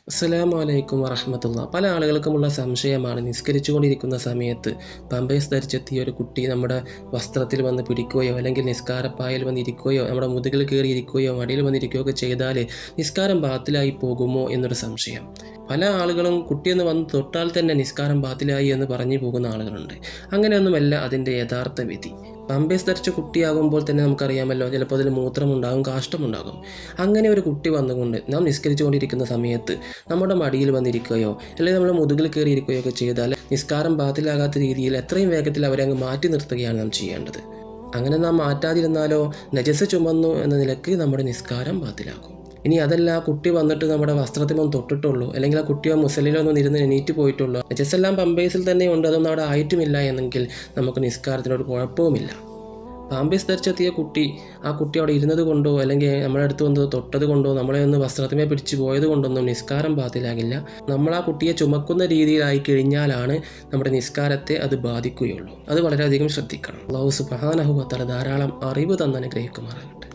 അസ്സലാമു അലൈക്കും വറഹ്മത്തുള്ളാ. പല ആളുകൾക്കുമുള്ള സംശയമാണ്, നിസ്കരിച്ചുകൊണ്ടിരിക്കുന്ന സമയത്ത് പമ്പേഴ്സ് ധരിച്ചെത്തിയ ഒരു കുട്ടി നമ്മുടെ വസ്ത്രത്തിൽ വന്ന് പിടിക്കുകയോ അല്ലെങ്കിൽ നിസ്കാരപ്പായിൽ വന്നിരിക്കുകയോ നമ്മുടെ മുതുകിൽ കയറി ഇരിക്കുകയോ മടിയിൽ വന്നിരിക്കുകയോ ഒക്കെ ചെയ്താൽ നിസ്കാരം ബാത്തിലായി പോകുമോ എന്നൊരു സംശയം. പല ആളുകളും കുട്ടിയെന്ന് വന്ന് തൊട്ടാൽ തന്നെ നിസ്കാരം ബാത്തിലായി എന്ന് പറഞ്ഞു പോകുന്ന ആളുകളുണ്ട്. അങ്ങനെയൊന്നുമല്ല അതിൻ്റെ യഥാർത്ഥ വിധി. പമ്പേഴ്സ് ധരിച്ച കുട്ടിയാകുമ്പോൾ തന്നെ നമുക്കറിയാമല്ലോ, ചിലപ്പോൾ അതിൽ മൂത്രമുണ്ടാകും, കാഷ്ടമുണ്ടാകും. അങ്ങനെ ഒരു കുട്ടി വന്നുകൊണ്ട് നാം നിസ്കരിച്ചുകൊണ്ടിരിക്കുന്ന സമയത്ത് നമ്മുടെ മടിയിൽ വന്നിരിക്കുകയോ അല്ലെങ്കിൽ നമ്മുടെ മുതുകിൽ കയറിയിരിക്കുകയോ ഒക്കെ ചെയ്താൽ നിസ്കാരം ബാത്തിലാകാത്ത രീതിയിൽ എത്രയും വേഗത്തിൽ അവരെ അങ്ങ് മാറ്റി നിർത്തുകയാണ് നാം ചെയ്യേണ്ടത്. അങ്ങനെ നാം മാറ്റാതിരുന്നാലോ നജസ് ചുമന്നു എന്ന നിലക്ക് നമ്മുടെ നിസ്കാരം ബാത്തിലാകും. ഇനി അതല്ല, കുട്ടി വന്നിട്ട് നമ്മുടെ വസ്ത്രത്തിലൊന്നും തൊട്ടിട്ടുള്ളൂ, അല്ലെങ്കിൽ ആ കുട്ടിയോ മുസലിലൊന്നും ഇരുന്ന് എണീറ്റ് പോയിട്ടുള്ളൂ, നജസ്സെല്ലാം പമ്പേഴ്സിൽ തന്നെ ഉണ്ട്, അതൊന്നും അവിടെ ആയിട്ടുമില്ല എന്നെങ്കിൽ നമുക്ക് നിസ്കാരത്തിനൊരു കുഴപ്പവുമില്ല. പാമ്പേഴ്സ് ധരിച്ചെത്തിയ കുട്ടി ആ കുട്ടി അവിടെ ഇരുന്നത് കൊണ്ടോ അല്ലെങ്കിൽ നമ്മുടെ അടുത്ത് വന്നത് തൊട്ടത് കൊണ്ടോ നമ്മളെ ഒന്ന് വസ്ത്രത്തിമേ പിടിച്ച് പോയത് കൊണ്ടൊന്നും നിസ്കാരം ബാത്തിലാകില്ല. നമ്മൾ ആ കുട്ടിയെ ചുമക്കുന്ന രീതിയിലായി കഴിഞ്ഞാലാണ് നമ്മുടെ നിസ്കാരത്തെ അത് ബാധിക്കുകയുള്ളൂ. അത് വളരെയധികം ശ്രദ്ധിക്കണം. അല്ലാഹു സുബ്ഹാനഹു വ തആല ധാരാളം അറിവ് തന്നനുഗ്രഹിക്കുമാറാകട്ടെ.